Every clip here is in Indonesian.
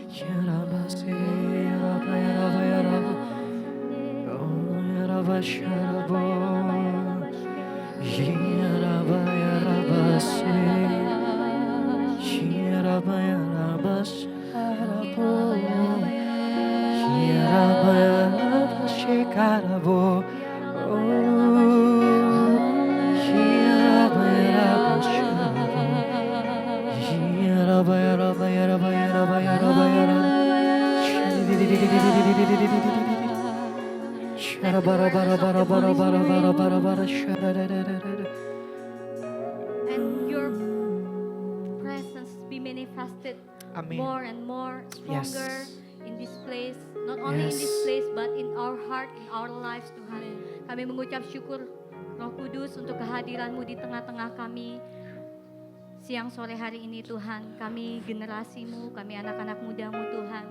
yarabase, yaraba, yaraba, yaraba. Oh, yaraba, sharabo. Yaraba, yarabase. Yaraba, yaraba, sharabo. Yaraba, yaraba, shekarabo. And your presence be manifested Amen. more and more stronger Yes. in this place, not only in this Yes. place but in our heart, in our lives, Tuhan. Kami mengucap syukur Roh Kudus untuk kehadiran-Mu di tengah-tengah kami siang sore hari ini, Tuhan. Kami generasi-Mu, kami anak-anak muda-Mu, Tuhan.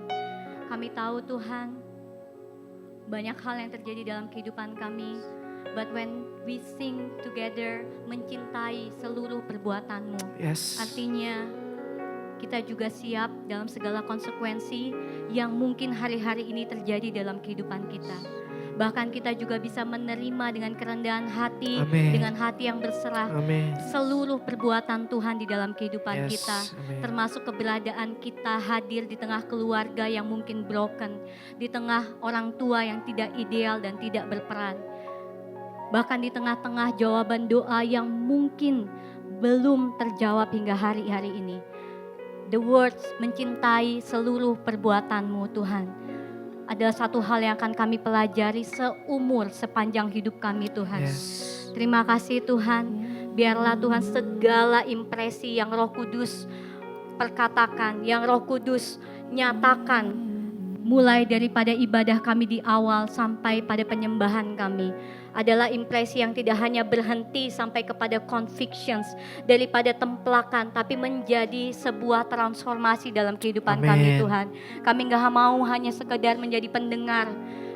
Kami tahu, Tuhan, banyak hal yang terjadi dalam kehidupan kami. But when we sing together, mencintai seluruh perbuatan-Mu, Yes. artinya kita juga siap dalam segala konsekuensi yang mungkin hari-hari ini terjadi dalam kehidupan kita. Bahkan kita juga bisa menerima dengan kerendahan hati, Amen. dengan hati yang berserah Amen. seluruh perbuatan Tuhan di dalam kehidupan Yes. kita. Amen. Termasuk keberadaan kita hadir di tengah keluarga yang mungkin broken, di tengah orang tua yang tidak ideal dan tidak berperan. Bahkan di tengah-tengah jawaban doa yang mungkin belum terjawab hingga hari-hari ini. The words mencintai seluruh perbuatan-Mu, Tuhan. Ada satu hal yang akan kami pelajari sepanjang hidup kami, Tuhan. Yes. Terima kasih, Tuhan. Biarlah Tuhan segala impresi yang Roh Kudus perkatakan, yang Roh Kudus nyatakan, mulai daripada ibadah kami di awal sampai pada penyembahan kami, adalah impresi yang tidak hanya berhenti sampai kepada convictions, daripada templakan, tapi menjadi sebuah transformasi dalam kehidupan kami, Amen. Tuhan. Kami gak mau hanya sekedar menjadi pendengar,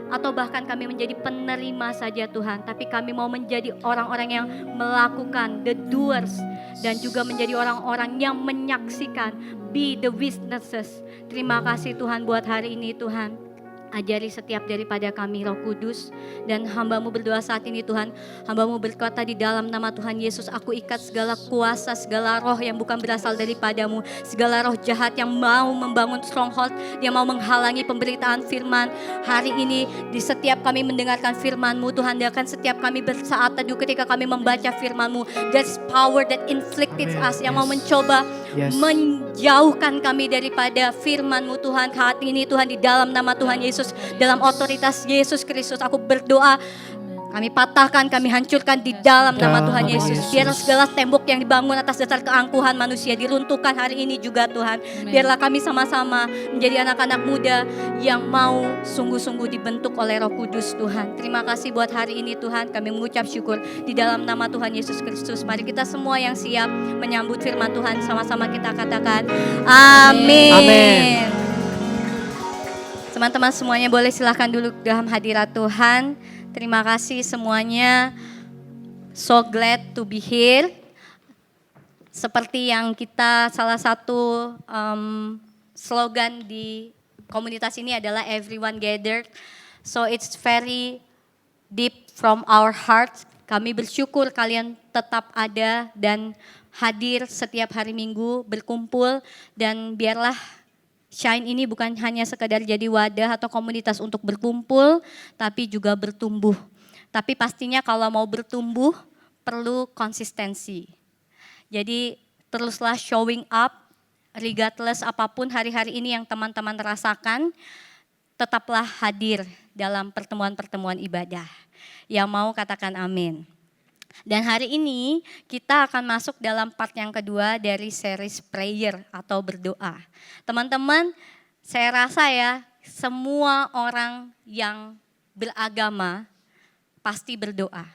atau bahkan kami menjadi penerima saja, Tuhan. Tapi kami mau menjadi orang-orang yang melakukan, the doers, dan juga menjadi orang-orang yang menyaksikan, be the witnesses. Terima kasih Tuhan buat hari ini, Tuhan. Ajari setiap daripada kami, Roh Kudus. Dan hamba-Mu berdoa saat ini, Tuhan. Hamba-Mu berkata di dalam nama Tuhan Yesus, aku ikat segala kuasa, segala roh yang bukan berasal daripada-Mu, segala roh jahat yang mau membangun stronghold, yang mau menghalangi pemberitaan firman. Hari ini di setiap kami mendengarkan firman-Mu, Tuhan, dan setiap kami bersaat teduh ketika kami membaca firman-Mu, there's power that inflicted Amen. us, yang mau Yes. mencoba Yes. menjauhkan kami daripada firman-Mu, Tuhan. Saat ini, Tuhan, di dalam nama Tuhan Yesus, dalam otoritas Yesus Kristus, aku berdoa, kami patahkan, kami hancurkan di dalam nama Dalam Tuhan nama Yesus. Yesus. Biarlah segala tembok yang dibangun atas dasar keangkuhan manusia diruntuhkan hari ini juga, Tuhan. Biarlah kami sama-sama menjadi anak-anak muda yang mau sungguh-sungguh dibentuk oleh Roh Kudus, Tuhan. Terima kasih buat hari ini, Tuhan. Kami mengucap syukur di dalam nama Tuhan Yesus Kristus. Mari kita semua yang siap menyambut firman Tuhan, sama-sama kita katakan amin. Amin. Teman-teman semuanya boleh silahkan duduk dalam hadirat Tuhan. Terima kasih semuanya. So glad to be here. Seperti yang kita salah satu slogan di komunitas ini adalah everyone gathered. So it's very deep from our heart. Kami bersyukur kalian tetap ada dan hadir setiap hari Minggu berkumpul, dan biarlah Shine ini bukan hanya sekedar jadi wadah atau komunitas untuk berkumpul, tapi juga bertumbuh. Tapi pastinya kalau mau bertumbuh perlu konsistensi. Jadi teruslah showing up, regardless apapun hari-hari ini yang teman-teman rasakan, tetaplah hadir dalam pertemuan-pertemuan ibadah. Yang mau katakan amin. Dan hari ini kita akan masuk dalam part yang kedua dari series prayer atau berdoa. Teman-teman, saya rasa ya semua orang yang beragama pasti berdoa.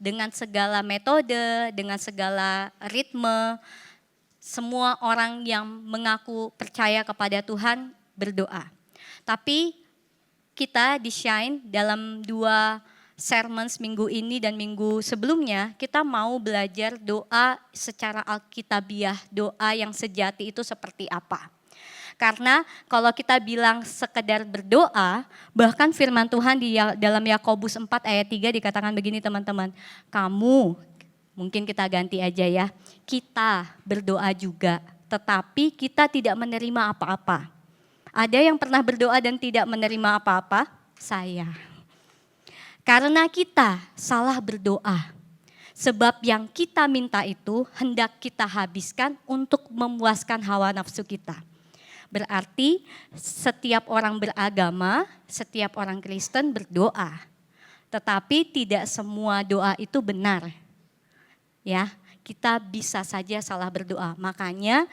Dengan segala metode, dengan segala ritme, semua orang yang mengaku percaya kepada Tuhan berdoa. Tapi kita di Shine dalam 2 sermons minggu ini dan minggu sebelumnya, kita mau belajar doa secara alkitabiah, doa yang sejati itu seperti apa. Karena kalau kita bilang sekedar berdoa, bahkan firman Tuhan di dalam Yakobus 4 ayat 3 dikatakan begini teman-teman, kamu, mungkin kita ganti aja ya, kita berdoa juga, tetapi kita tidak menerima apa-apa. Ada yang pernah berdoa dan tidak menerima apa-apa? Saya. Karena kita salah berdoa. Sebab yang kita minta itu hendak kita habiskan untuk memuaskan hawa nafsu kita. Berarti setiap orang beragama, setiap orang Kristen berdoa. Tetapi tidak semua doa itu benar. Ya, kita bisa saja salah berdoa. Makanya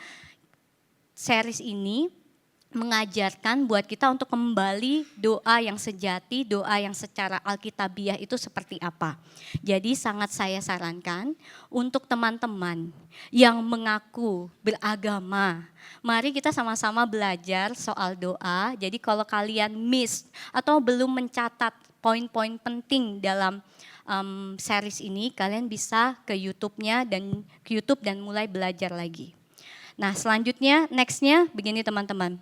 series ini mengajarkan buat kita untuk kembali doa yang sejati, doa yang secara alkitabiah itu seperti apa. Jadi sangat saya sarankan untuk teman-teman yang mengaku beragama, mari kita sama-sama belajar soal doa. Jadi kalau kalian miss atau belum mencatat poin-poin penting dalam series ini, kalian bisa ke YouTube-nya dan mulai belajar lagi. Nah selanjutnya, next-nya begini teman-teman.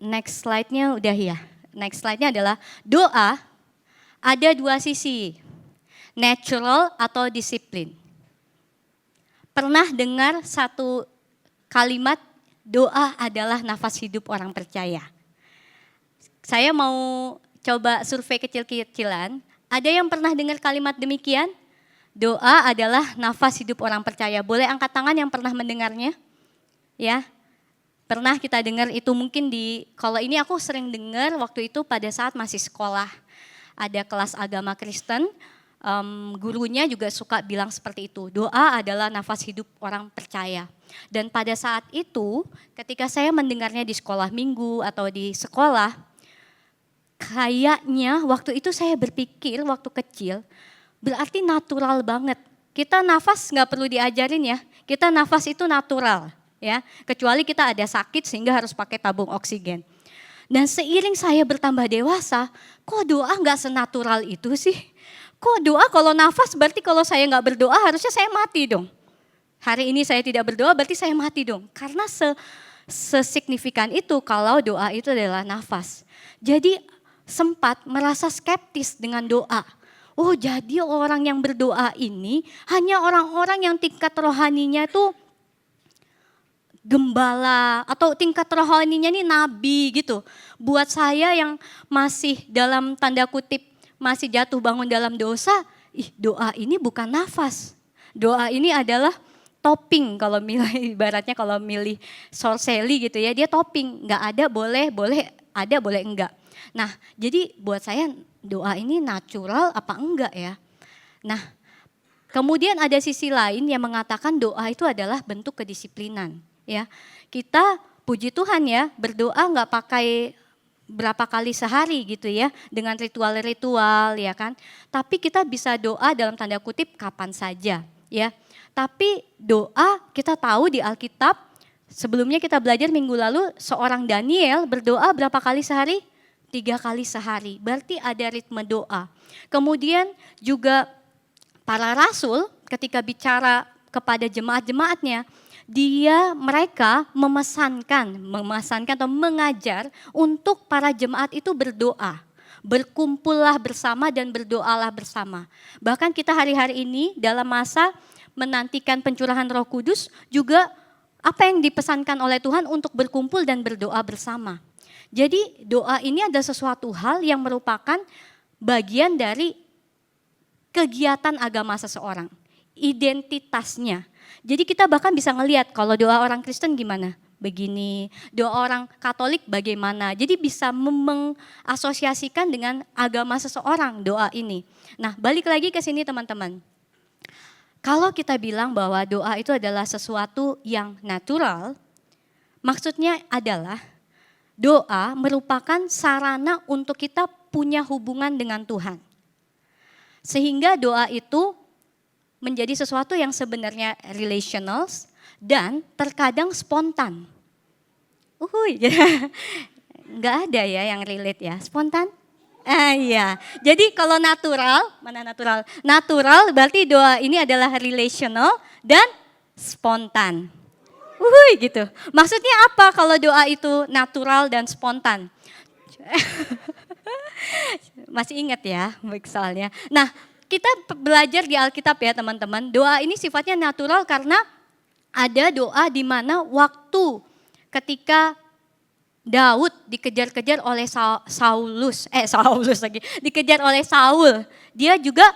Next slide-nya udah ya. Next slide-nya adalah doa ada dua sisi, natural atau disiplin. Pernah dengar satu kalimat doa adalah nafas hidup orang percaya? Saya mau coba survei kecil-kecilan. Ada yang pernah dengar kalimat demikian? Doa adalah nafas hidup orang percaya. Boleh angkat tangan yang pernah mendengarnya? Ya. Pernah kita dengar itu mungkin kalau ini aku sering dengar waktu itu pada saat masih sekolah. Ada kelas agama Kristen, gurunya juga suka bilang seperti itu. Doa adalah nafas hidup orang percaya. Dan pada saat itu ketika saya mendengarnya di sekolah minggu atau di sekolah, kayaknya waktu itu saya berpikir waktu kecil, berarti natural banget. Kita nafas gak perlu diajarin ya, kita nafas itu natural. Ya, kecuali kita ada sakit sehingga harus pakai tabung oksigen. Dan seiring saya bertambah dewasa, kok doa nggak senatural itu sih? Kok doa kalau nafas berarti kalau saya nggak berdoa harusnya saya mati dong. Hari ini saya tidak berdoa berarti saya mati dong. Karena sesignifikan itu kalau doa itu adalah nafas. Jadi sempat merasa skeptis dengan doa. Oh jadi orang yang berdoa ini hanya orang-orang yang tingkat rohaninya itu gembala atau tingkat rohaninya ini nabi gitu. Buat saya yang masih dalam tanda kutip masih jatuh bangun dalam dosa, doa ini bukan nafas. Doa ini adalah topping kalau milih ibaratnya kalau milih sorseli gitu ya, dia topping, nggak ada boleh ada boleh enggak. Nah, jadi buat saya doa ini natural apa enggak ya? Nah, kemudian ada sisi lain yang mengatakan doa itu adalah bentuk kedisiplinan. Ya, kita puji Tuhan ya berdoa nggak pakai berapa kali sehari gitu ya dengan ritual-ritual ya kan. Tapi kita bisa doa dalam tanda kutip kapan saja ya. Tapi doa kita tahu di Alkitab sebelumnya kita belajar minggu lalu seorang Daniel berdoa berapa kali sehari? 3 kali sehari. Berarti ada ritme doa. Kemudian juga para rasul ketika bicara kepada jemaat-jemaatnya, mereka memesankan atau mengajar untuk para jemaat itu berdoa. Berkumpullah bersama dan berdoalah bersama. Bahkan kita hari-hari ini dalam masa menantikan pencurahan Roh Kudus juga apa yang dipesankan oleh Tuhan untuk berkumpul dan berdoa bersama. Jadi doa ini ada sesuatu hal yang merupakan bagian dari kegiatan agama seseorang, identitasnya. Jadi kita bahkan bisa ngelihat kalau doa orang Kristen gimana, begini, doa orang Katolik bagaimana. Jadi bisa mengasosiasikan dengan agama seseorang doa ini. Nah balik lagi ke sini teman-teman. Kalau kita bilang bahwa doa itu adalah sesuatu yang natural, maksudnya adalah doa merupakan sarana untuk kita punya hubungan dengan Tuhan. Sehingga doa itu menjadi sesuatu yang sebenarnya relational dan terkadang spontan. Nggak ada ya yang relate ya, spontan? Iya. Jadi kalau natural, mana natural? Natural berarti doa ini adalah relational dan spontan. Gitu. Maksudnya apa kalau doa itu natural dan spontan? Masih ingat ya, baik soalnya. Nah, kita belajar di Alkitab ya teman-teman. Doa ini sifatnya natural karena ada doa di mana waktu ketika Daud dikejar-kejar oleh Saulus lagi, dikejar oleh Saul, dia juga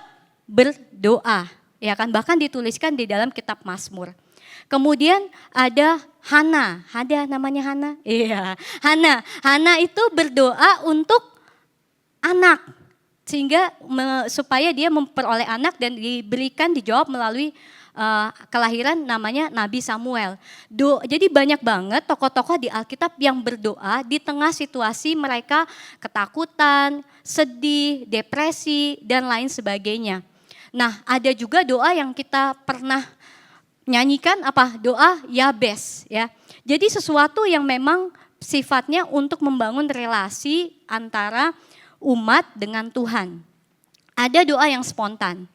berdoa, ya kan? Bahkan dituliskan di dalam kitab Mazmur. Kemudian ada Hana, ada namanya Hana? Iya, Hana. Hana itu berdoa untuk anak, sehingga supaya dia memperoleh anak dan dijawab melalui kelahiran namanya Nabi Samuel. Jadi banyak banget tokoh-tokoh di Alkitab yang berdoa di tengah situasi mereka ketakutan, sedih, depresi, dan lain sebagainya. Nah, ada juga doa yang kita pernah nyanyikan apa? Doa Yabes ya. Jadi sesuatu yang memang sifatnya untuk membangun relasi antara umat dengan Tuhan. Ada doa yang spontan.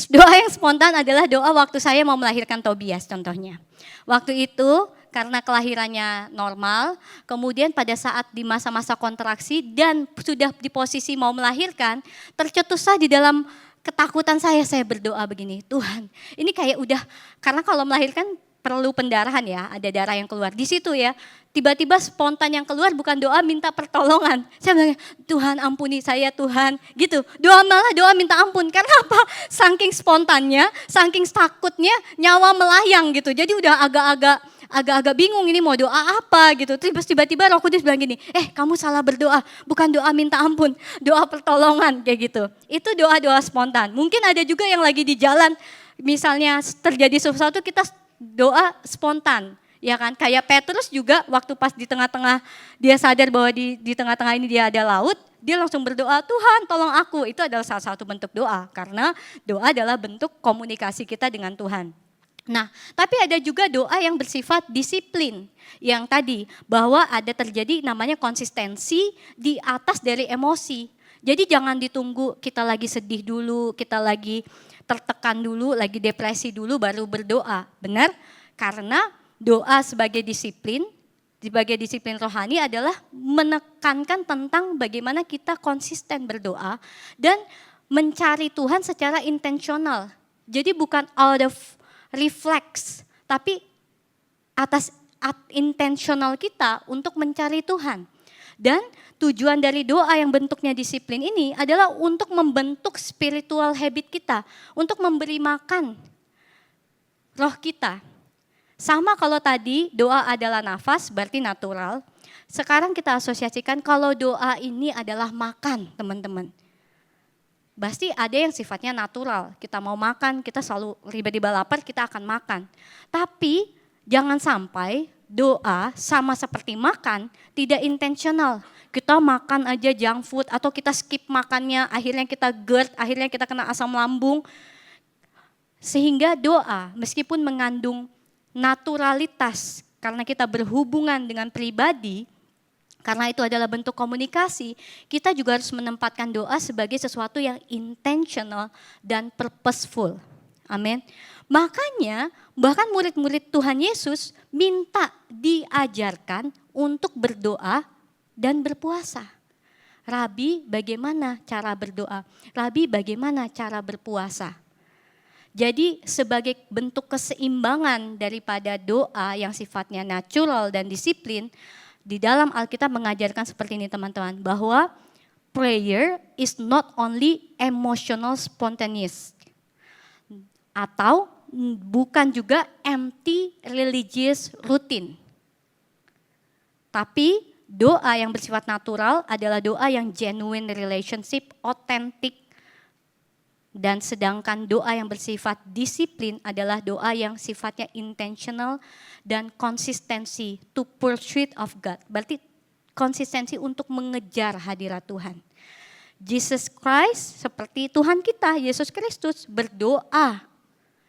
Doa yang spontan adalah doa waktu saya mau melahirkan Tobias contohnya. Waktu itu karena kelahirannya normal, kemudian pada saat di masa-masa kontraksi dan sudah di posisi mau melahirkan, tercetuslah di dalam ketakutan saya berdoa begini, Tuhan ini kayak udah, karena kalau melahirkan perlu pendarahan ya, ada darah yang keluar. Di situ ya, tiba-tiba spontan yang keluar bukan doa minta pertolongan. Saya bilang, Tuhan ampuni saya Tuhan, gitu. Malah doa minta ampun, karena apa? Saking spontannya, saking takutnya nyawa melayang gitu. Jadi udah agak-agak bingung ini mau doa apa gitu. Terus tiba-tiba Roh Kudus bilang gini, kamu salah berdoa, bukan doa minta ampun, doa pertolongan kayak gitu. Itu doa-doa spontan. Mungkin ada juga yang lagi di jalan, misalnya terjadi sesuatu kita doa spontan, ya kan? Kayak Petrus juga waktu pas di tengah-tengah dia sadar bahwa di tengah-tengah ini dia ada laut, dia langsung berdoa, Tuhan tolong aku. Itu adalah salah satu bentuk doa, karena doa adalah bentuk komunikasi kita dengan Tuhan. Nah, tapi ada juga doa yang bersifat disiplin, yang tadi bahwa ada terjadi namanya konsistensi di atas dari emosi. Jadi jangan ditunggu kita lagi sedih dulu, kita lagi tertekan dulu, lagi depresi dulu baru berdoa. Benar? Karena doa sebagai disiplin rohani adalah menekankan tentang bagaimana kita konsisten berdoa dan mencari Tuhan secara intensional. Jadi bukan out of reflex, tapi atas intensional kita untuk mencari Tuhan. Dan tujuan dari doa yang bentuknya disiplin ini adalah untuk membentuk spiritual habit kita, untuk memberi makan roh kita. Sama kalau tadi doa adalah nafas, berarti natural. Sekarang kita asosiasikan kalau doa ini adalah makan, teman-teman. Pasti ada yang sifatnya natural, kita mau makan, kita selalu tiba-tiba lapar, kita akan makan. Tapi jangan sampai doa sama seperti makan tidak intensional. Kita makan aja junk food atau kita skip makannya, akhirnya kita GERD, akhirnya kita kena asam lambung. Sehingga doa meskipun mengandung naturalitas karena kita berhubungan dengan pribadi, karena itu adalah bentuk komunikasi, kita juga harus menempatkan doa sebagai sesuatu yang intentional dan purposeful. Amin. Makanya bahkan murid-murid Tuhan Yesus minta diajarkan untuk berdoa dan berpuasa. Rabi, bagaimana cara berdoa? Rabi, bagaimana cara berpuasa? Jadi sebagai bentuk keseimbangan daripada doa yang sifatnya natural dan disiplin, di dalam Alkitab mengajarkan seperti ini teman-teman, bahwa prayer is not only emotional spontaneous, atau bukan juga empty religious routine. Tapi doa yang bersifat natural adalah doa yang genuine relationship, authentic. Dan sedangkan doa yang bersifat disiplin adalah doa yang sifatnya intentional dan konsistensi to pursuit of God. Berarti konsistensi untuk mengejar hadirat Tuhan. Jesus Christ seperti Tuhan kita, Yesus Kristus berdoa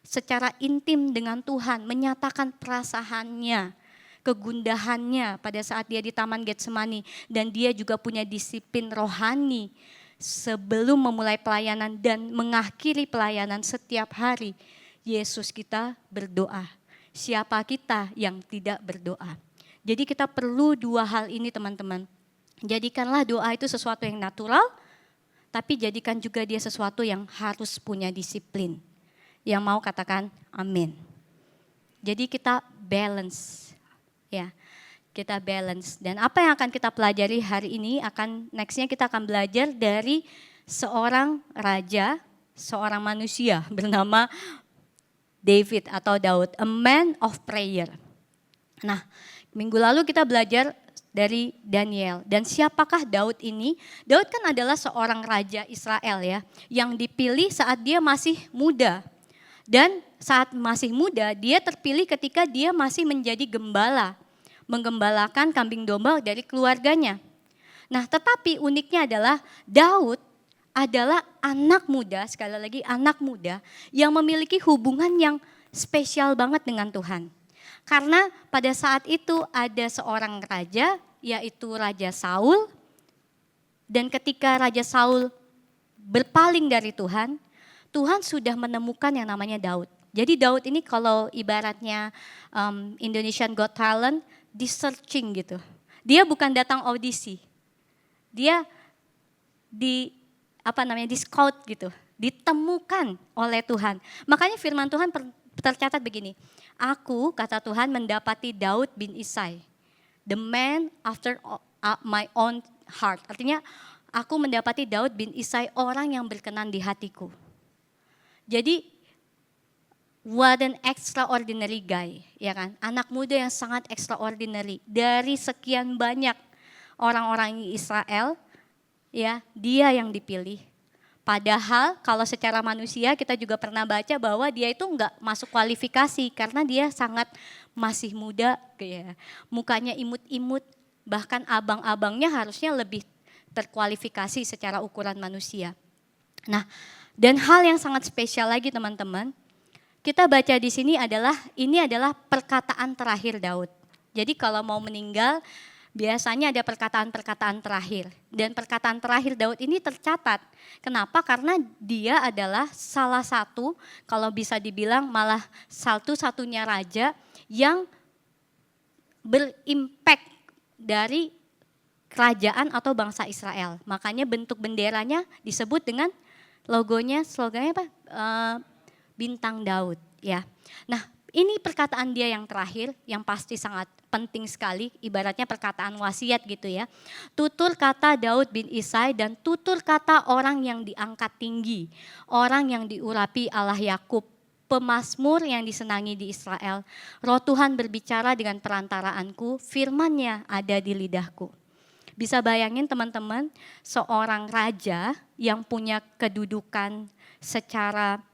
secara intim dengan Tuhan, menyatakan perasaannya kegundahannya pada saat dia di Taman Getsemani, dan dia juga punya disiplin rohani sebelum memulai pelayanan dan mengakhiri pelayanan setiap hari. Yesus kita berdoa. Siapa kita yang tidak berdoa? Jadi kita perlu dua hal ini teman-teman. Jadikanlah doa itu sesuatu yang natural, tapi jadikan juga dia sesuatu yang harus punya disiplin. Yang mau katakan amin. Jadi kita balance, ya, kita balance. Dan apa yang akan kita pelajari hari ini, nextnya kita akan belajar dari seorang raja, seorang manusia bernama David atau Daud, a man of prayer. Nah, minggu lalu kita belajar dari Daniel. Dan siapakah Daud ini? Daud kan adalah seorang raja Israel ya, yang dipilih saat dia masih muda. Dan saat masih muda, dia terpilih ketika dia masih menjadi gembala, menggembalakan kambing domba dari keluarganya. Nah, tetapi uniknya adalah Daud adalah anak muda, sekali lagi anak muda, yang memiliki hubungan yang spesial banget dengan Tuhan. Karena pada saat itu ada seorang raja, yaitu Raja Saul, dan ketika Raja Saul berpaling dari Tuhan, Tuhan sudah menemukan yang namanya Daud. Jadi Daud ini kalau ibaratnya Indonesian Got Talent, di searching gitu. Dia bukan datang audisi, dia di scout gitu, ditemukan oleh Tuhan. Makanya firman Tuhan tercatat begini, aku kata Tuhan mendapati Daud bin Isai, the man after my own heart. Artinya aku mendapati Daud bin Isai, orang yang berkenan di hatiku. Jadi what an extraordinary guy, ya kan? Anak muda yang sangat extraordinary. Dari sekian banyak orang-orang Israel, ya, dia yang dipilih. Padahal kalau secara manusia kita juga pernah baca bahwa dia itu enggak masuk kualifikasi karena dia sangat masih muda, ya. Mukanya imut-imut, bahkan abang-abangnya harusnya lebih terkualifikasi secara ukuran manusia. Nah, dan hal yang sangat spesial lagi teman-teman, kita baca di sini ini adalah perkataan terakhir Daud. Jadi kalau mau meninggal, biasanya ada perkataan-perkataan terakhir. Dan perkataan terakhir Daud ini tercatat. Kenapa? Karena dia adalah salah satu, kalau bisa dibilang malah satu-satunya raja yang berimpact dari kerajaan atau bangsa Israel. Makanya bentuk benderanya disebut dengan slogannya apa? Bintang Daud, ya. Nah, ini perkataan dia yang terakhir, yang pasti sangat penting sekali, ibaratnya perkataan wasiat gitu ya. Tutur kata Daud bin Isai dan tutur kata orang yang diangkat tinggi, orang yang diurapi Allah Yakub, pemazmur yang disenangi di Israel. Roh Tuhan berbicara dengan perantaraanku, firman-Nya ada di lidahku. Bisa bayangin teman-teman, seorang raja yang punya kedudukan secara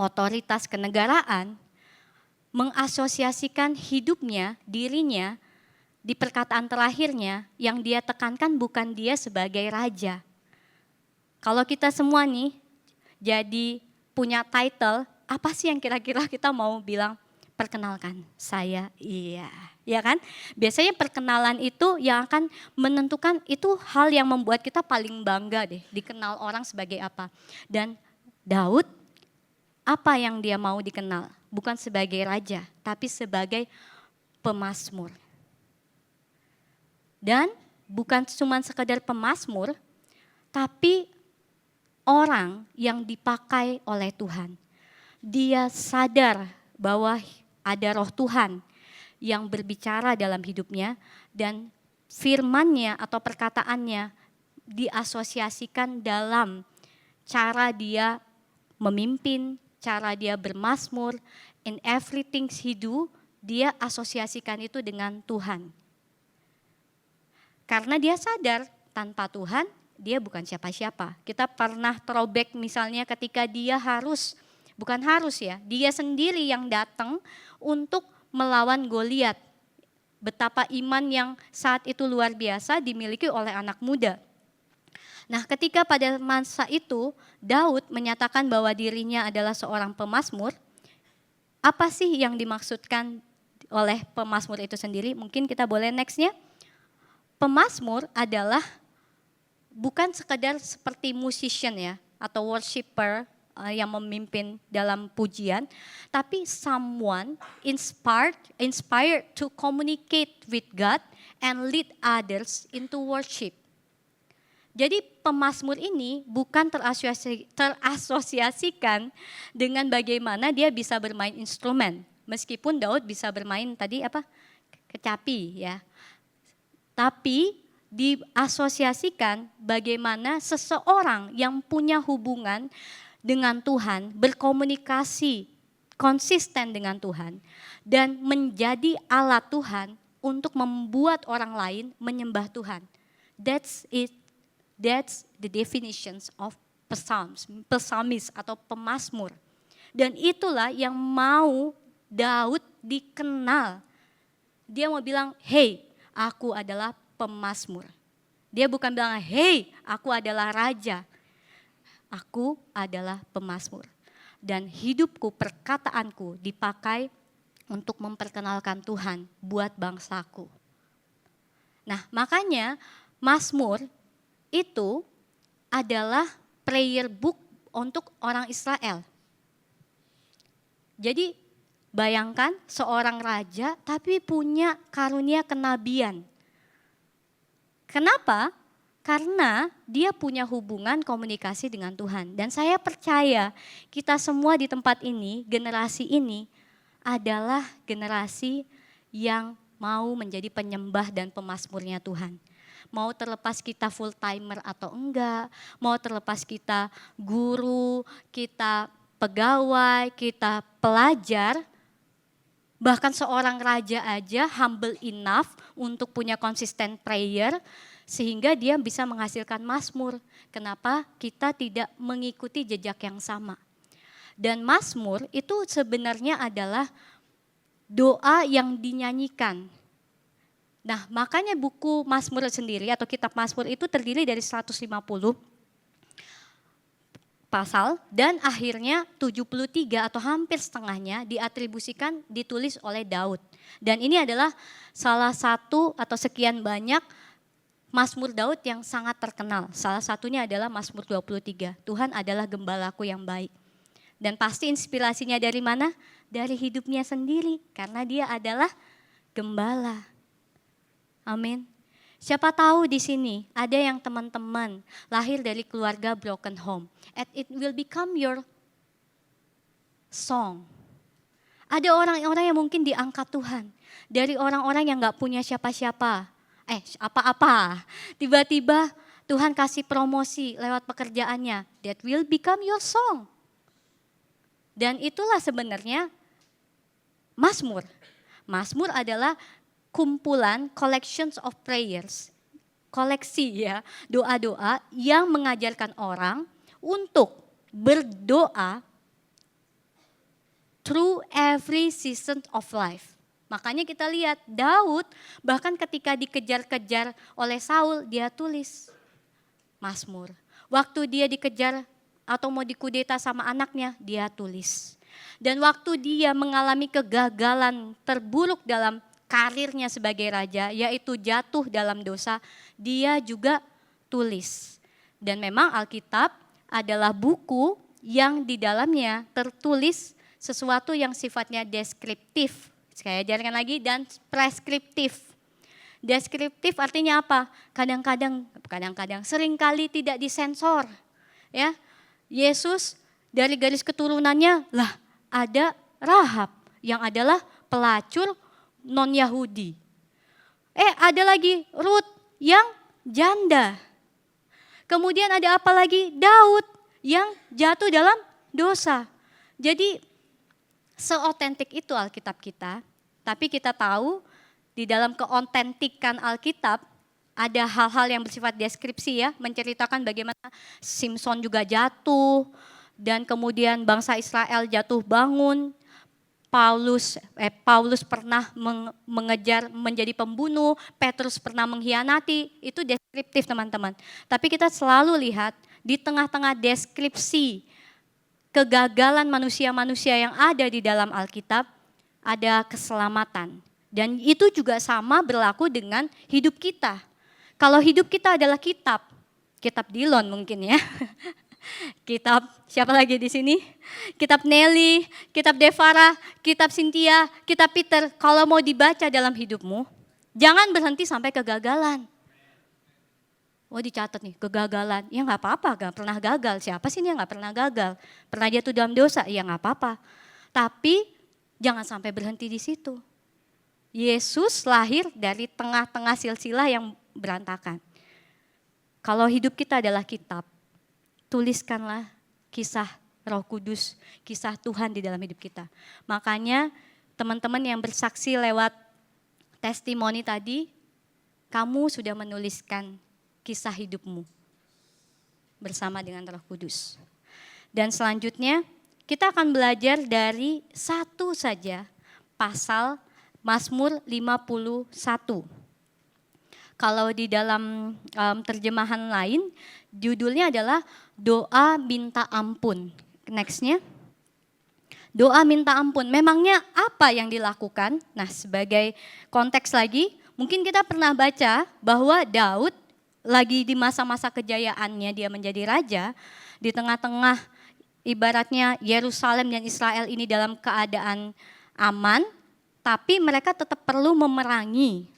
otoritas kenegaraan, mengasosiasikan hidupnya, dirinya, di perkataan terakhirnya yang dia tekankan bukan dia sebagai raja. Kalau kita semua nih jadi punya title, apa sih yang kira-kira kita mau bilang? Perkenalkan saya, iya, ya kan? Biasanya perkenalan itu yang akan menentukan, itu hal yang membuat kita paling bangga deh, dikenal orang sebagai apa. Dan Daud, apa yang dia mau dikenal? Bukan sebagai raja, tapi sebagai pemazmur. Dan bukan cuma sekedar pemazmur, tapi orang yang dipakai oleh Tuhan. Dia sadar bahwa ada roh Tuhan yang berbicara dalam hidupnya dan firman-Nya atau perkataannya diasosiasikan dalam cara dia memimpin, cara dia bermazmur, in everything he do, dia asosiasikan itu dengan Tuhan. Karena dia sadar tanpa Tuhan dia bukan siapa-siapa. Kita pernah throwback misalnya ketika dia dia sendiri yang datang untuk melawan Goliat. Betapa iman yang saat itu luar biasa dimiliki oleh anak muda. Nah, ketika pada masa itu Daud menyatakan bahwa dirinya adalah seorang pemazmur, apa sih yang dimaksudkan oleh pemazmur itu sendiri. Mungkin kita boleh nextnya. Pemazmur adalah bukan sekedar seperti musician ya, atau worshiper yang memimpin dalam pujian, tapi someone inspired to communicate with God and lead others into worship. Jadi pemazmur ini bukan terasosiasikan dengan bagaimana dia bisa bermain instrumen. Meskipun Daud bisa bermain tadi kecapi ya. Tapi diasosiasikan bagaimana seseorang yang punya hubungan dengan Tuhan, berkomunikasi konsisten dengan Tuhan, dan menjadi alat Tuhan untuk membuat orang lain menyembah Tuhan. That's it. That's the definitions of psalmis atau pemazmur. Dan itulah yang mau Daud dikenal. Dia mau bilang, hey, aku adalah pemazmur. Dia bukan bilang, hey, aku adalah raja. Aku adalah pemazmur. Dan hidupku, perkataanku dipakai untuk memperkenalkan Tuhan buat bangsaku. Nah, makanya Mazmur itu adalah prayer book untuk orang Israel. Jadi bayangkan seorang raja tapi punya karunia kenabian. Kenapa? Karena dia punya hubungan komunikasi dengan Tuhan. Dan saya percaya kita semua di tempat ini, generasi ini adalah generasi yang mau menjadi penyembah dan pemazmurnya Tuhan. Mau terlepas kita full timer atau enggak, mau terlepas kita guru, kita pegawai, kita pelajar, bahkan seorang raja aja humble enough untuk punya consistent prayer, sehingga dia bisa menghasilkan mazmur. Kenapa kita tidak mengikuti jejak yang sama? Dan mazmur itu sebenarnya adalah doa yang dinyanyikan. Nah, makanya buku Mazmur sendiri atau kitab Mazmur itu terdiri dari 150 pasal dan akhirnya 73 atau hampir setengahnya diatribusikan ditulis oleh Daud. Dan ini adalah salah satu atau sekian banyak Mazmur Daud yang sangat terkenal. Salah satunya adalah Mazmur 23. Tuhan adalah gembalaku yang baik. Dan pasti inspirasinya dari mana? Dari hidupnya sendiri, karena dia adalah gembala. Amin. Siapa tahu di sini ada yang teman-teman lahir dari keluarga broken home. And it will become your song. Ada orang-orang yang mungkin diangkat Tuhan. Dari orang-orang yang gak punya siapa-siapa. Apa-apa. Tiba-tiba Tuhan kasih promosi lewat pekerjaannya. That will become your song. Dan itulah sebenarnya Mazmur. Mazmur adalah kumpulan collections of prayers, koleksi ya, doa-doa yang mengajarkan orang untuk berdoa through every season of life. Makanya kita lihat Daud bahkan ketika dikejar-kejar oleh Saul, dia tulis Mazmur. Waktu dia dikejar atau mau dikudeta sama anaknya, dia tulis. Dan waktu dia mengalami kegagalan terburuk dalam karirnya sebagai raja, yaitu jatuh dalam dosa, dia juga tulis. Dan memang Alkitab adalah buku yang di dalamnya tertulis sesuatu yang sifatnya deskriptif. Saya ajarkan lagi, dan preskriptif. Deskriptif artinya apa? Kadang-kadang, seringkali tidak disensor. Ya, Yesus dari garis keturunannya lah ada Rahab yang adalah pelacur non-Yahudi. Ada lagi Rut yang janda. Kemudian ada apa lagi? Daud yang jatuh dalam dosa. Jadi seotentik itu Alkitab kita, tapi kita tahu di dalam keotentikan Alkitab ada hal-hal yang bersifat deskripsi ya, menceritakan bagaimana Simson juga jatuh dan kemudian bangsa Israel jatuh bangun. Paulus pernah mengejar menjadi pembunuh, Petrus pernah mengkhianati, itu deskriptif teman-teman. Tapi kita selalu lihat di tengah-tengah deskripsi kegagalan manusia-manusia yang ada di dalam Alkitab, ada keselamatan. Dan itu juga sama berlaku dengan hidup kita. Kalau hidup kita adalah kitab Dillon mungkin ya. Kitab siapa lagi di sini? Kitab Nelly, kitab Devara, kitab Cynthia, kitab Peter. Kalau mau dibaca dalam hidupmu, jangan berhenti sampai kegagalan. Oh dicatat nih, kegagalan. Ya nggak apa-apa, gak pernah gagal. Siapa sih yang nggak pernah gagal? Pernah jatuh dalam dosa? Ya nggak apa-apa. Tapi jangan sampai berhenti di situ. Yesus lahir dari tengah-tengah silsilah yang berantakan. Kalau hidup kita adalah kitab, tuliskanlah kisah Roh Kudus, kisah Tuhan di dalam hidup kita. Makanya teman-teman yang bersaksi lewat testimoni tadi, kamu sudah menuliskan kisah hidupmu bersama dengan Roh Kudus. Dan selanjutnya kita akan belajar dari satu saja pasal Mazmur 51. Kalau di dalam terjemahan lain, judulnya adalah doa minta ampun. Nextnya, doa minta ampun. Memangnya apa yang dilakukan? Nah sebagai konteks lagi, mungkin kita pernah baca bahwa Daud lagi di masa-masa kejayaannya dia menjadi raja, di tengah-tengah ibaratnya Yerusalem dan Israel ini dalam keadaan aman, tapi mereka tetap perlu memerangi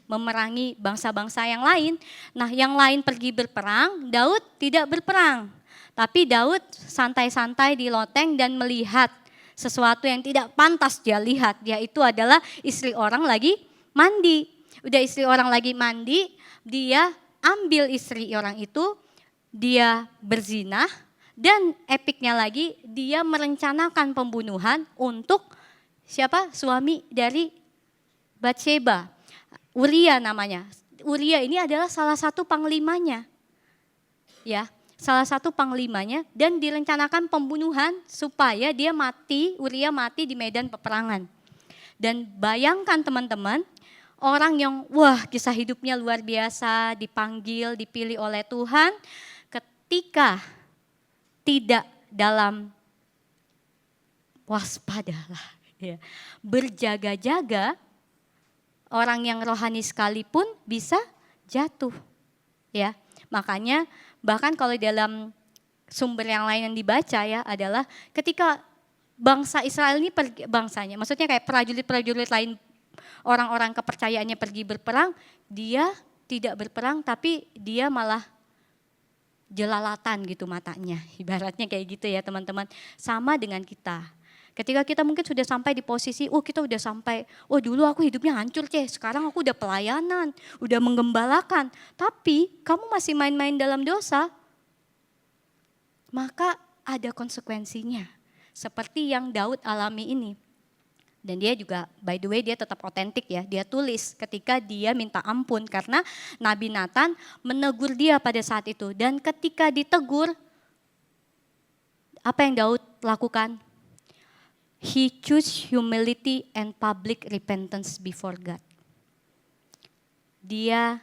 bangsa-bangsa yang lain. Nah yang lain pergi berperang, Daud tidak berperang. Tapi Daud santai-santai di loteng dan melihat sesuatu yang tidak pantas dia lihat. Yaitu adalah istri orang lagi mandi. Udah istri orang lagi mandi, dia ambil istri orang itu, dia berzina. Dan epiknya lagi, dia merencanakan pembunuhan untuk siapa? Suami dari Batsheba. Uria namanya. Uria ini adalah salah satu panglimanya. Ya, salah satu panglimanya dan direncanakan pembunuhan supaya dia mati, Uria mati di medan peperangan. Dan bayangkan teman-teman, orang yang wah kisah hidupnya luar biasa, dipanggil, dipilih oleh Tuhan, ketika tidak dalam waspadalah, ya, berjaga-jaga, orang yang rohani sekalipun bisa jatuh, ya. Makanya bahkan kalau dalam sumber yang lain yang dibaca ya adalah ketika bangsa Israel ini bangsanya, maksudnya kayak prajurit-prajurit lain, orang-orang kepercayaannya pergi berperang, dia tidak berperang tapi dia malah jelalatan gitu matanya, ibaratnya kayak gitu ya teman-teman. Sama dengan kita. Ketika kita mungkin sudah sampai di posisi, kita udah sampai, dulu aku hidupnya hancur sekarang aku udah pelayanan, udah menggembalakan. Tapi kamu masih main-main dalam dosa, maka ada konsekuensinya. Seperti yang Daud alami ini. Dan dia juga, by the way dia tetap otentik ya, dia tulis ketika dia minta ampun karena Nabi Nathan menegur dia pada saat itu. Dan ketika ditegur, apa yang Daud lakukan? He choose humility and public repentance before God. Dia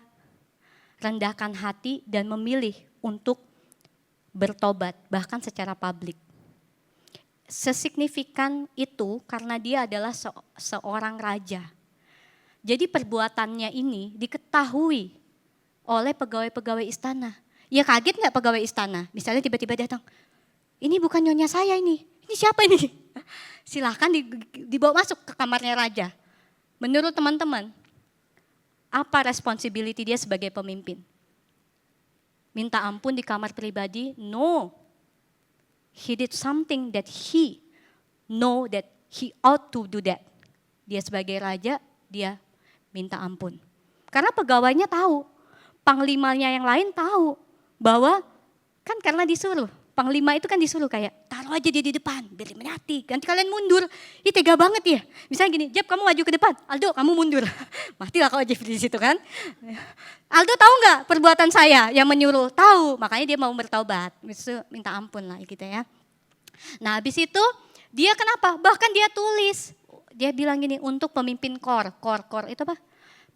rendahkan hati dan memilih untuk bertobat, bahkan secara publik. Sesignifikan itu karena dia adalah seorang raja. Jadi perbuatannya ini diketahui oleh pegawai-pegawai istana. Ya kaget gak pegawai istana? Misalnya tiba-tiba datang, ini bukan nyonya saya ini siapa ini? Silahkan dibawa masuk ke kamarnya raja. Menurut teman-teman, apa responsibility dia sebagai pemimpin? Minta ampun di kamar pribadi? No. He did something that he know that he ought to do that. Dia sebagai raja, dia minta ampun. Karena pegawainya tahu, panglimanya yang lain tahu bahwa kan karena disuruh. Panglima itu kan disuruh kayak taruh aja dia di depan biar mati. Nanti kalian mundur. Ih tega banget ya. Misalnya gini, Jeb kamu maju ke depan, Aldo kamu mundur. Matilah kalau Jeb di situ kan. Aldo tahu nggak perbuatan saya yang menyuruh? Tahu, makanya dia mau bertobat. Minta ampun lah gitu ya. Nah habis itu dia kenapa? Bahkan dia tulis. Dia bilang gini untuk pemimpin kor itu apa?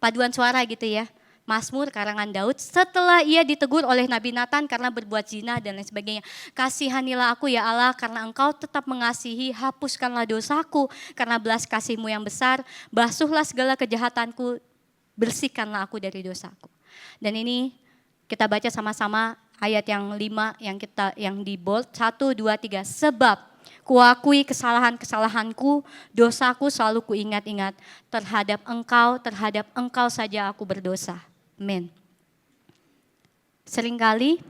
Paduan suara gitu ya. Mazmur karangan Daud setelah ia ditegur oleh Nabi Nathan karena berbuat zina dan lain sebagainya. Kasihanilah aku ya Allah karena engkau tetap mengasihi, hapuskanlah dosaku karena belas kasih-Mu yang besar, basuhlah segala kejahatanku, bersihkanlah aku dari dosaku. Dan ini kita baca sama-sama ayat yang 5 yang di bold, 1, 2, 3. Sebab kuakui kesalahan-kesalahanku, dosaku selalu kuingat-ingat. Terhadap engkau saja aku berdosa. Amin. Seringkali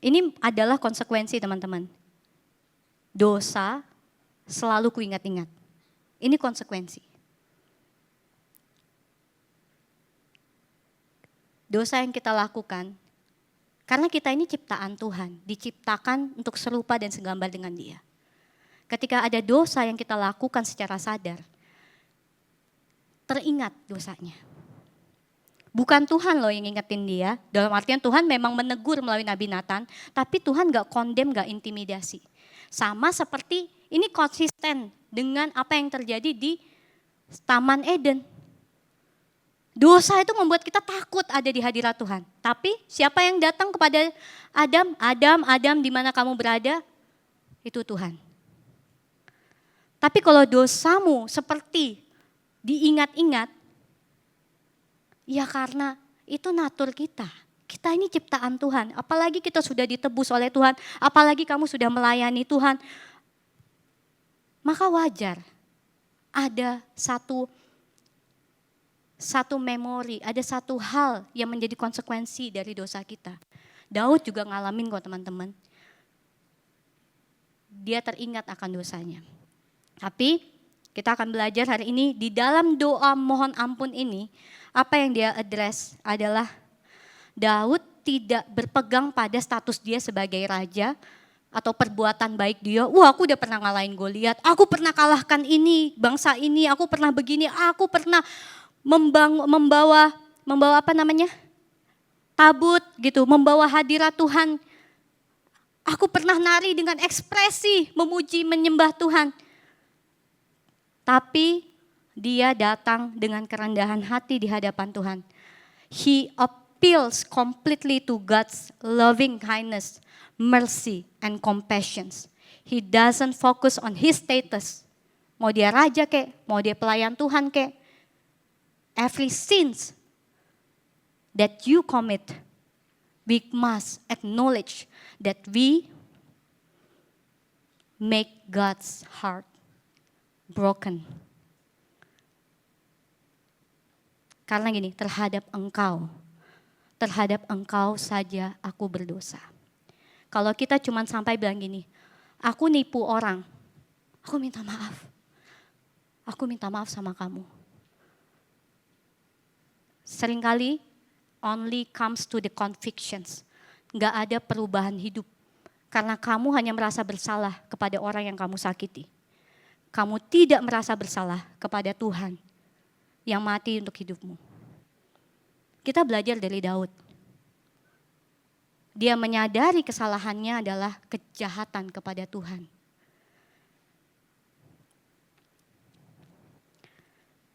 ini adalah konsekuensi teman-teman. Dosa selalu kuingat-ingat. Ini konsekuensi. Dosa yang kita lakukan, karena kita ini ciptaan Tuhan, diciptakan untuk serupa dan segambar dengan Dia. Ketika ada dosa yang kita lakukan secara sadar, teringat dosanya. Bukan Tuhan loh yang ingetin dia, dalam artian Tuhan memang menegur melalui Nabi Nathan, tapi Tuhan gak kondem, gak intimidasi. Sama seperti ini konsisten dengan apa yang terjadi di Taman Eden. Dosa itu membuat kita takut ada di hadirat Tuhan. Tapi siapa yang datang kepada Adam, di mana kamu berada? Itu Tuhan. Tapi kalau dosamu seperti diingat-ingat, ya karena itu natur kita. Kita ini ciptaan Tuhan. Apalagi kita sudah ditebus oleh Tuhan. Apalagi kamu sudah melayani Tuhan. Maka wajar ada satu memori, ada satu hal yang menjadi konsekuensi dari dosa kita. Daud juga ngalamin kok teman-teman. Dia teringat akan dosanya. Tapi kita akan belajar hari ini di dalam doa mohon ampun ini, apa yang dia address adalah Daud tidak berpegang pada status dia sebagai raja atau perbuatan baik dia. Wah, aku udah pernah ngalahin Goliat, aku pernah kalahkan ini, bangsa ini, aku pernah begini, aku pernah membawa tabut gitu, membawa hadirat Tuhan. Aku pernah nari dengan ekspresi memuji menyembah Tuhan. Tapi dia datang dengan kerendahan hati di hadapan Tuhan. He appeals completely to God's loving kindness, mercy, and compassion. He doesn't focus on his status. Mau dia raja kek, mau dia pelayan Tuhan kek. Every sins that you commit, we must acknowledge that we make God's heart broken. Karena gini, terhadap engkau saja aku berdosa. Kalau kita cuma sampai bilang gini, aku nipu orang, aku minta maaf sama kamu. Seringkali only comes to the convictions. Gak ada perubahan hidup. Karena kamu hanya merasa bersalah kepada orang yang kamu sakiti. Kamu tidak merasa bersalah kepada Tuhan yang mati untuk hidupmu. Kita belajar dari Daud. Dia menyadari kesalahannya adalah kejahatan kepada Tuhan.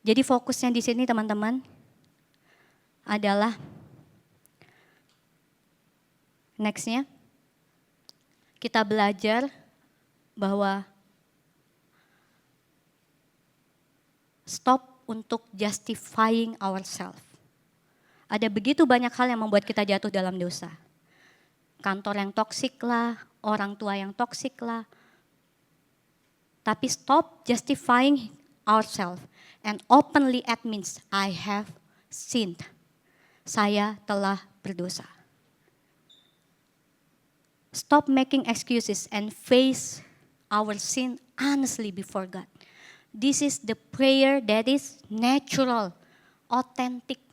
Jadi fokusnya di sini teman-teman adalah nextnya kita belajar bahwa stop untuk justifying ourselves. Ada begitu banyak hal yang membuat kita jatuh dalam dosa. Kantor yang toksik lah, orang tua yang toksik lah. Tapi stop justifying ourselves and openly admits I have sinned. Saya telah berdosa. Stop making excuses and face our sin honestly before God. This is the prayer that is natural, authentic.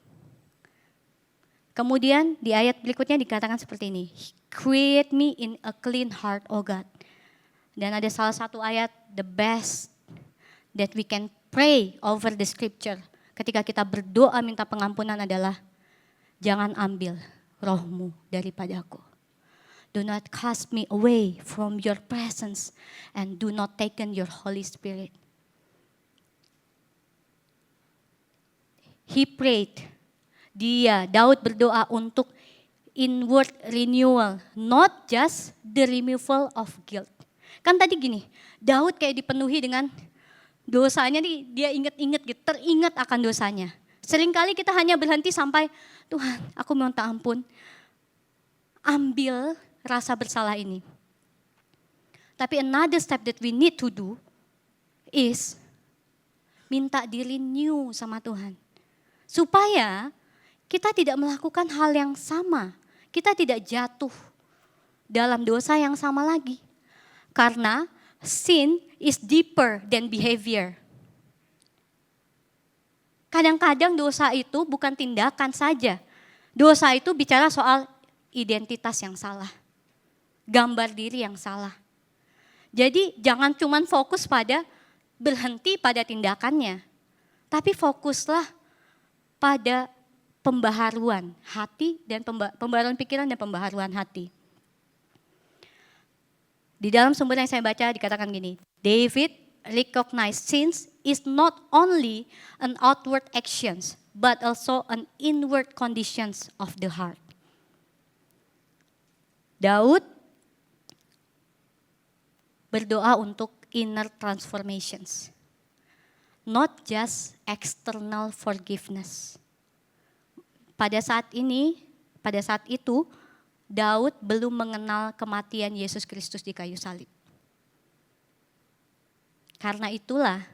Kemudian di ayat berikutnya dikatakan seperti ini. Create me in a clean heart, O God. Dan ada salah satu ayat, the best that we can pray over the scripture. Ketika kita berdoa minta pengampunan adalah, jangan ambil rohmu daripadaku. Do not cast me away from your presence and do not taken your Holy Spirit. He prayed Daud berdoa untuk inward renewal, not just the removal of guilt. Kan tadi gini, Daud kayak dipenuhi dengan dosanya nih, dia inget-inget gitu, teringat akan dosanya. Seringkali kita hanya berhenti sampai, Tuhan aku minta ampun. Ambil rasa bersalah ini. Tapi another step that we need to do is minta di-renew sama Tuhan. Supaya kita tidak melakukan hal yang sama. Kita tidak jatuh dalam dosa yang sama lagi. Karena sin is deeper than behavior. Kadang-kadang dosa itu bukan tindakan saja. Dosa itu bicara soal identitas yang salah. Gambar diri yang salah. Jadi jangan cuma fokus pada berhenti pada tindakannya. Tapi fokuslah pada pembaharuan hati dan pembaharuan pikiran dan pembaharuan hati. Di dalam sumber yang saya baca dikatakan gini, David recognized sins is not only an outward actions, but also an inward conditions of the heart. Daud berdoa untuk inner transformations, not just external forgiveness. Pada saat itu, Daud belum mengenal kematian Yesus Kristus di kayu salib. Karena itulah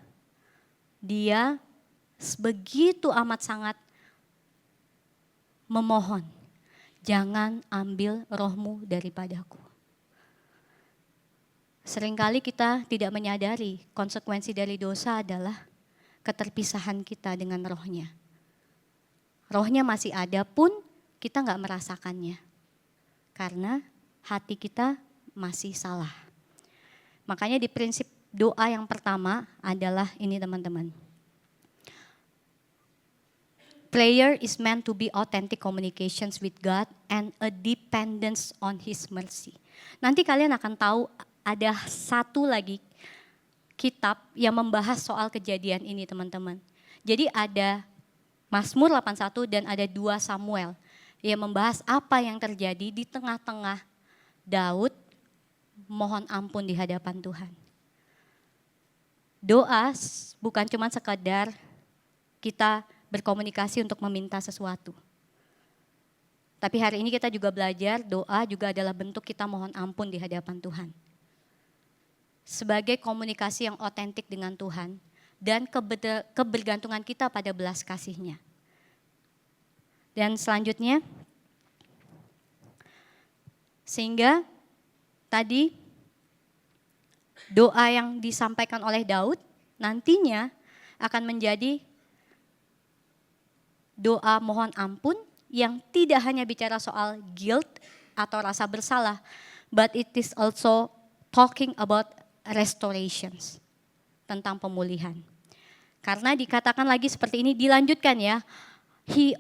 dia begitu amat sangat memohon, jangan ambil rohmu daripadaku. Seringkali kita tidak menyadari konsekuensi dari dosa adalah keterpisahan kita dengan rohnya. Rohnya masih ada pun kita nggak merasakannya. Karena hati kita masih salah. Makanya di prinsip doa yang pertama adalah ini teman-teman. Prayer is meant to be authentic communications with God and a dependence on His mercy. Nanti kalian akan tahu ada satu lagi kitab yang membahas soal kejadian ini teman-teman. Jadi ada Mazmur 81 dan ada 2 Samuel. Yang membahas apa yang terjadi di tengah-tengah Daud mohon ampun di hadapan Tuhan. Doa bukan cuma sekadar kita berkomunikasi untuk meminta sesuatu. Tapi hari ini kita juga belajar doa juga adalah bentuk kita mohon ampun di hadapan Tuhan. Sebagai komunikasi yang otentik dengan Tuhan dan kebergantungan kita pada belas kasih-Nya. Dan selanjutnya, sehingga tadi doa yang disampaikan oleh Daud nantinya akan menjadi doa mohon ampun yang tidak hanya bicara soal guilt atau rasa bersalah, but it is also talking about restorations, tentang pemulihan. Karena dikatakan lagi seperti ini, dilanjutkan ya,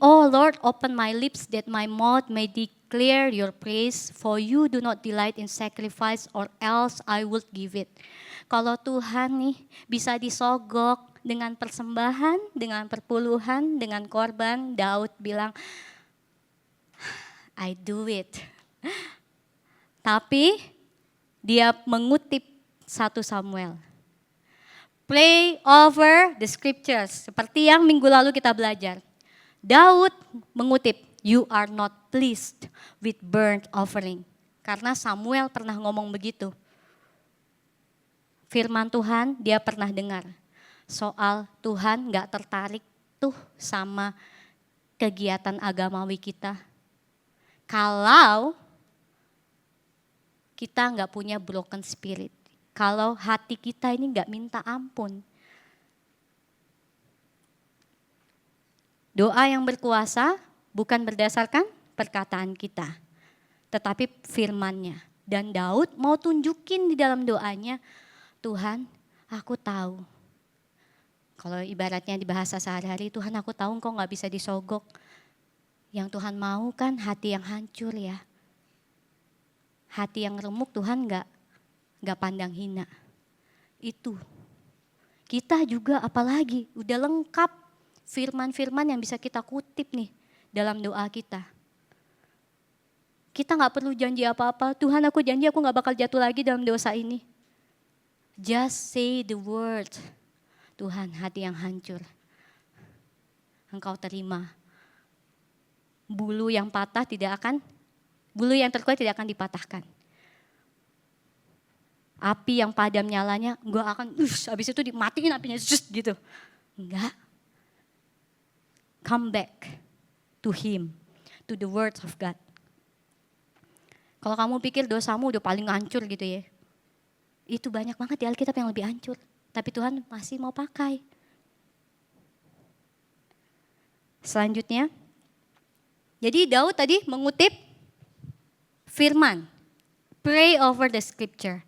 Oh Lord, open my lips that my mouth may declare your praise, for you do not delight in sacrifice, or else I would give it. Kalau Tuhan nih bisa disogok dengan persembahan, dengan perpuluhan, dengan korban, Daud bilang, I do it. Tapi dia mengutip 1 Samuel. Pray over the scriptures, seperti yang minggu lalu kita belajar. Daud mengutip, you are not pleased with burnt offering. Karena Samuel pernah ngomong begitu. Firman Tuhan dia pernah dengar. Soal Tuhan gak tertarik tuh sama kegiatan agamawi kita. Kalau kita gak punya broken spirit. Kalau hati kita ini gak minta ampun. Doa yang berkuasa bukan berdasarkan perkataan kita, tetapi firman-Nya. Dan Daud mau tunjukin di dalam doanya, Tuhan aku tahu. Kalau ibaratnya di bahasa sehari-hari, Tuhan aku tahu Engkau gak bisa disogok. Yang Tuhan mau kan hati yang hancur ya. Hati yang remuk Tuhan gak pandang hina. Itu. Kita juga apalagi udah lengkap firman-firman yang bisa kita kutip nih dalam doa kita. Kita gak perlu janji apa-apa. Tuhan, aku janji aku gak bakal jatuh lagi dalam dosa ini. Just say the word. Tuhan, hati yang hancur, Engkau terima. Bulu yang terkuat tidak akan dipatahkan. Api yang padam nyalanya, enggak akan, habis itu dimatiin apinya, gitu. Enggak. Come back to Him, to the word of God. Kalau kamu pikir dosamu udah paling hancur gitu ya, itu banyak banget di Alkitab yang lebih hancur. Tapi Tuhan masih mau pakai. Selanjutnya, jadi Daud tadi mengutip firman, pray over the scripture.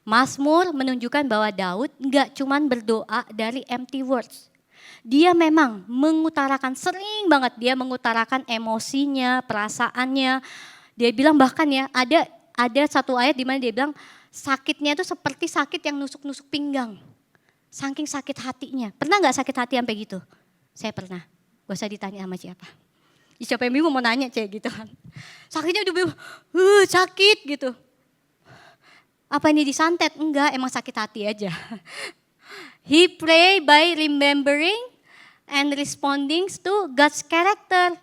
Mazmur menunjukkan bahwa Daud enggak cuman berdoa dari empty words. Dia memang mengutarakan, sering banget dia mengutarakan emosinya, perasaannya. Dia bilang bahkan ya, ada satu ayat di mana dia bilang sakitnya itu seperti sakit yang nusuk-nusuk pinggang. Saking sakit hatinya. Pernah gak sakit hati sampai gitu? Saya pernah. Gak usah ditanya sama siapa. Siapa yang bingung mau nanya gitu kan. Sakitnya udah bingung, sakit gitu. Apa ini disantet? Enggak, emang sakit hati aja. He pray by remembering and responding to God's character.